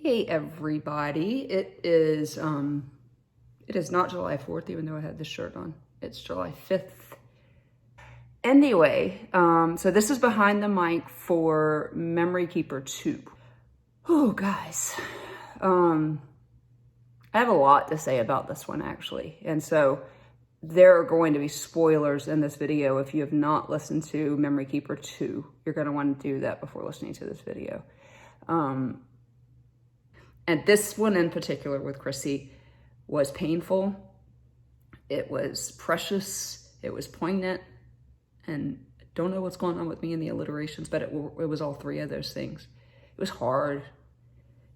Hey everybody, it is not July 4th, even though I had this shirt on. It's July 5th. Anyway, so this is behind the mic for Memory Keeper 2. Oh, guys. I have a lot to say about this one, actually. And so there are going to be spoilers in this video. If you have not listened to Memory Keeper 2, you're going to want to do that before listening to this video. And this one in particular with Chrissy was painful. It was precious. It was poignant. And I don't know what's going on with me in the alliterations, but it was all three of those things. It was hard.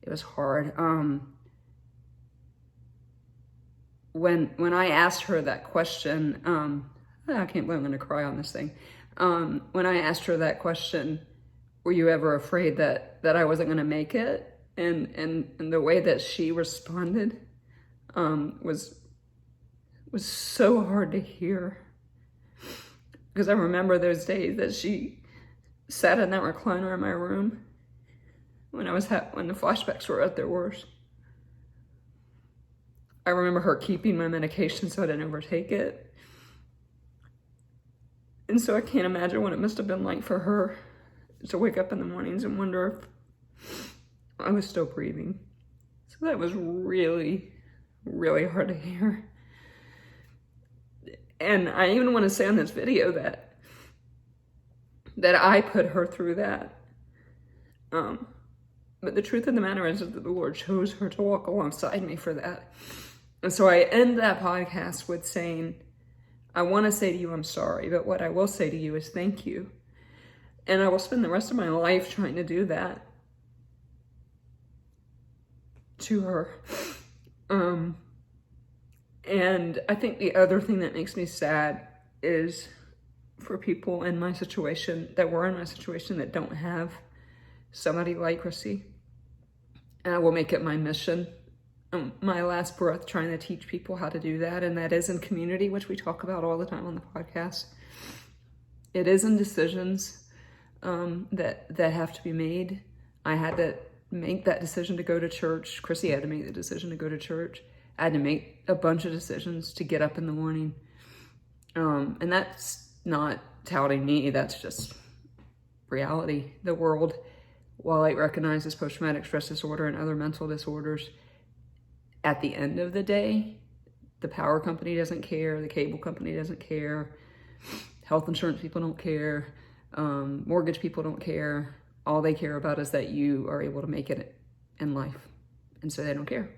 It was hard. When I asked her that question, I can't believe I'm going to cry on this thing. When I asked her that question, were you ever afraid that I wasn't going to make it? And the way that she responded was so hard to hear. Because I remember those days that she sat in that recliner in my room when when the flashbacks were at their worst. I remember her keeping my medication so I didn't overtake it. And so I can't imagine what it must have been like for her to wake up in the mornings and wonder if I was still breathing. So that was really, really hard to hear. And I even want to say on this video that I put her through that. But the truth of the matter is that the Lord chose her to walk alongside me for that. And so I end that podcast with saying, I want to say to you, I'm sorry, but what I will say to you is thank you. And I will spend the rest of my life trying to do that to her. And I think the other thing that makes me sad is for people in my situation, that were in my situation, that don't have somebody like Chrissy. And I will make it my mission, my last breath, trying to teach people how to do that. And that is in community, which we talk about all the time on the podcast. It is in decisions that have to be made. I had to make that decision to go to church. Chrissy had to make the decision to go to church. I had to make a bunch of decisions to get up in the morning. And that's not touting me, that's just reality. The world, while it recognizes post-traumatic stress disorder and other mental disorders, at the end of the day, the power company doesn't care, the cable company doesn't care, health insurance people don't care, mortgage people don't care. All they care about is that you are able to make it in life. And so they don't care.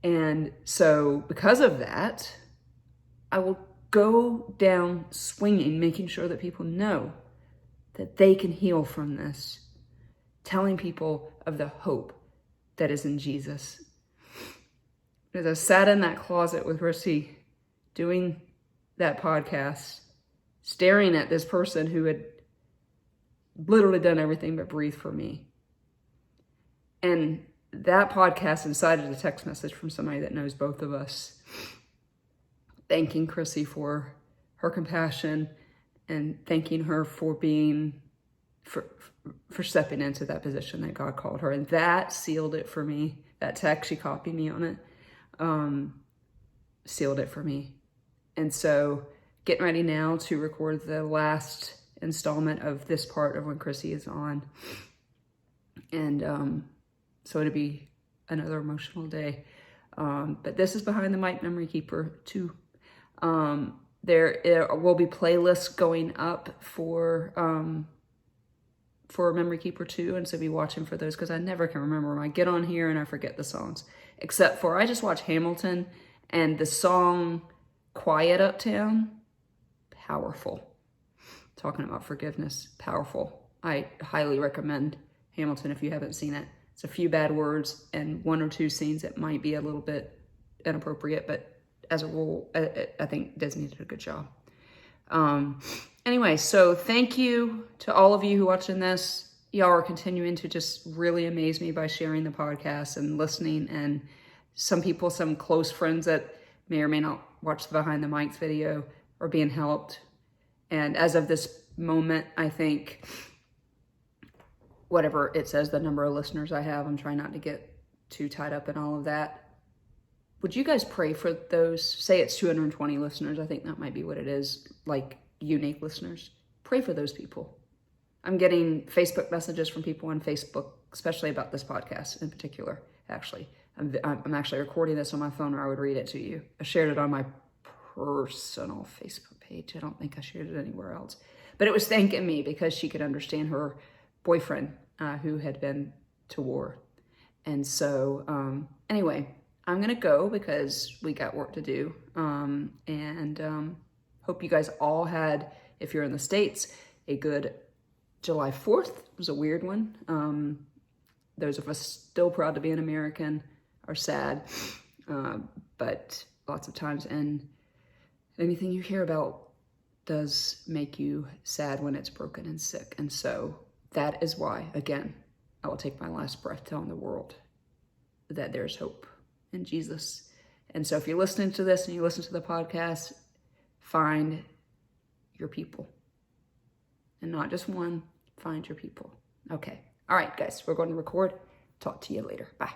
And so because of that, I will go down swinging, making sure that people know that they can heal from this, telling people of the hope that is in Jesus. As I sat in that closet with Chrissy doing that podcast, staring at this person who had literally done everything but breathe for me. And that podcast incited a text message from somebody that knows both of us, thanking Chrissy for her compassion and thanking her for for stepping into that position that God called her. And that sealed it for me. That text, she copied me on it, sealed it for me. And so getting ready now to record the last installment of this part of when Chrissy is on. And so it'll be another emotional day. But this is Behind the Mic Memory Keeper 2. There will be playlists going up for Memory Keeper 2, and so be watching for those, because I never can remember when I get on here and I forget the songs. Except for I just watched Hamilton, and the song Quiet Uptown, powerful. Talking about forgiveness, powerful. I highly recommend Hamilton if you haven't seen it. It's a few bad words and one or two scenes that might be a little bit inappropriate, but as a rule, I think Disney did a good job. Anyway, so thank you to all of you who are watching this. Y'all are continuing to just really amaze me by sharing the podcast and listening, and some people, some close friends that may or may not watch the Behind the Mics video are being helped. And as of this moment, I think whatever it says, the number of listeners I have, I'm trying not to get too tied up in all of that. Would you guys pray for those? Say it's 220 listeners. I think that might be what it is, like unique listeners. Pray for those people. I'm getting Facebook messages from people on Facebook, especially about this podcast in particular, actually. I'm actually recording this on my phone, or I would read it to you. I shared it on my personal Facebook page. I don't think I shared it anywhere else. But it was thanking me because she could understand her boyfriend who had been to war. And so, anyway, I'm going to go because we got work to do. Hope you guys all had, if you're in the States, a good July 4th. It was a weird one. Those of us still proud to be an American are sad. But lots of times, and anything you hear about does make you sad when it's broken and sick. And so that is why, again, I will take my last breath telling the world that there's hope in Jesus. And so if you're listening to this and you listen to the podcast, find your people. And not just one, find your people. Okay. All right, guys, we're going to record. Talk to you later. Bye.